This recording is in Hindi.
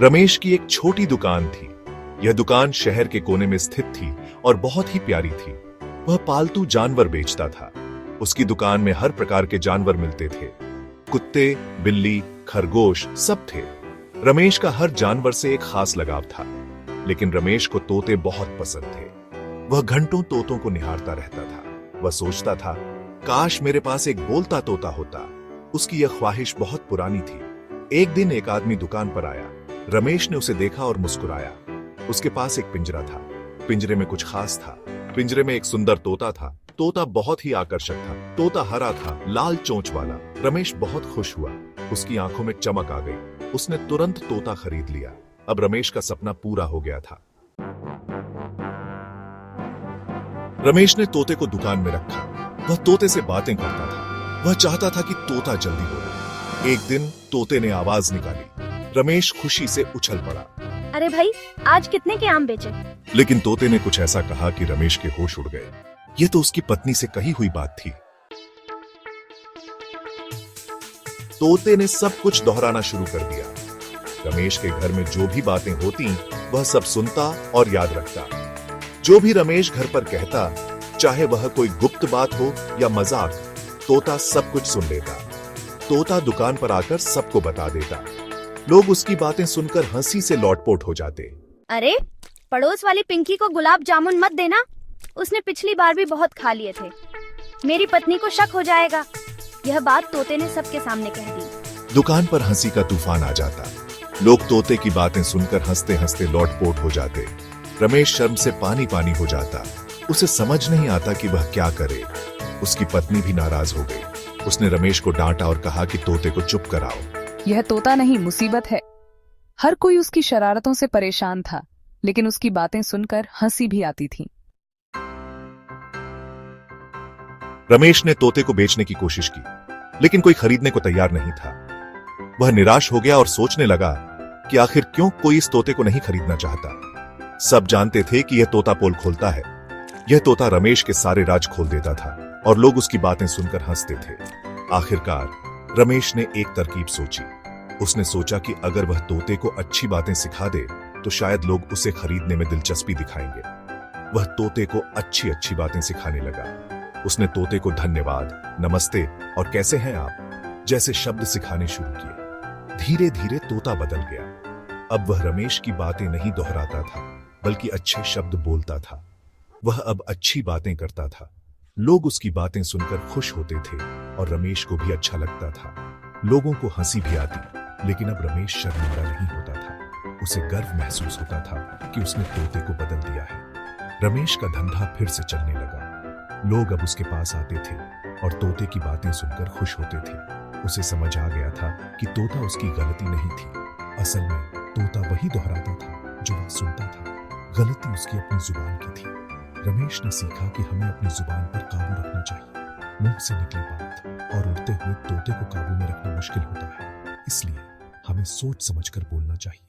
रमेश की एक छोटी दुकान थी। यह दुकान शहर के कोने में स्थित थी और बहुत ही प्यारी थी। वह पालतू जानवर बेचता था। उसकी दुकान में हर प्रकार के जानवर मिलते थे। कुत्ते, बिल्ली, खरगोश सब थे। रमेश का हर जानवर से एक खास लगाव था, लेकिन रमेश को तोते बहुत पसंद थे। वह घंटों तोतों को निहारता रहता था। वह सोचता था, काश मेरे पास एक बोलता तोता होता। उसकी यह ख्वाहिश बहुत पुरानी थी। एक दिन एक आदमी दुकान पर आया। रमेश ने उसे देखा और मुस्कुराया। उसके पास एक पिंजरा था। पिंजरे में कुछ खास था। पिंजरे में एक सुंदर तोता था। तोता बहुत ही आकर्षक था। तोता हरा था, लाल चोंच वाला। रमेश बहुत खुश हुआ। उसकी आंखों में चमक आ गई। उसने तुरंत तोता खरीद लिया। अब रमेश का सपना पूरा हो गया था। रमेश ने तोते को दुकान में रखा। वह तोते से बातें करता था। वह चाहता था कि तोता जल्दी बोले। एक दिन तोते ने आवाज निकाली। रमेश खुशी से उछल पड़ा। अरे भाई, आज कितने के आम बेचे? लेकिन तोते ने कुछ ऐसा कहा कि रमेश के होश उड़ गए। ये तो उसकी पत्नी से कही हुई बात थी। तोते ने सब कुछ दोहराना शुरू कर दिया। रमेश के घर में जो भी बातें होती, वह सब सुनता और याद रखता। जो भी रमेश घर पर कहता, चाहे वह कोई गुप्त बात हो या मजाक, तोता सब कुछ सुन लेता। तोता दुकान पर आकर सबको बता देता। लोग उसकी बातें सुनकर हंसी से लौटपोट हो जाते। अरे, पड़ोस वाली पिंकी को गुलाब जामुन मत देना। उसने पिछली बार भी बहुत खा लिए थे। मेरी पत्नी को शक हो जाएगा। यह बात तोते ने सबके सामने कह दी। दुकान पर हंसी का तूफान आ जाता। लोग तोते की बातें सुनकर हंसते हंसते लौटपोट हो जाते। रमेश शर्म से पानी पानी हो जाता। उसे समझ नहीं आता कि वह क्या करे। उसकी पत्नी भी नाराज हो गई। उसने रमेश को डांटा और कहा कि तोते को चुप कराओ। यह तोता नहीं, मुसीबत है। हर कोई उसकी शरारतों से परेशान था, लेकिन उसकी बातें सुनकर हंसी भी आती थी। रमेश ने तोते को बेचने की कोशिश की, लेकिन कोई खरीदने को तैयार नहीं था। वह निराश हो गया और सोचने लगा कि आखिर क्यों कोई इस तोते को नहीं खरीदना चाहता। सब जानते थे कि यह तोता पोल खोलता है। यह तोता रमेश के सारे राज खोल देता था और लोग उसकी बातें सुनकर हंसते थे। आखिरकार रमेश ने एक तरकीब सोची। उसने सोचा कि अगर वह तोते को अच्छी बातें सिखा दे तो शायद लोग उसे खरीदने में दिलचस्पी दिखाएंगे। वह तोते को अच्छी अच्छी बातें सिखाने लगा। उसने तोते को धन्यवाद, नमस्ते और कैसे हैं आप जैसे शब्द सिखाने शुरू किए। धीरे धीरे तोता बदल गया। अब वह रमेश की बातें नहीं दोहराता था, बल्कि अच्छे शब्द बोलता था। वह अब अच्छी बातें करता था। लोग उसकी बातें सुनकर खुश होते थे और रमेश को भी अच्छा लगता था। लोगों को हंसी भी आती, लेकिन अब रमेश शर्मिंदा नहीं होता था। उसे गर्व महसूस होता था कि उसने तोते को बदल दिया है। रमेश का धंधा फिर से चलने लगा। लोग अब उसके पास आते थे और तोते की बातें सुनकर खुश होते थे। उसे समझ आ गया था कि तोता उसकी गलती नहीं थी। असल में तोता वही दोहराता था जो वह सुनता था। गलती उसकी अपनी जुबान की थी। रमेश ने सीखा कि हमें अपनी जुबान पर काबू रखना चाहिए। मुंह से निकली बात और उड़ते हुए तोते को काबू में रखना मुश्किल होता है, इसलिए हमें सोच समझकर बोलना चाहिए।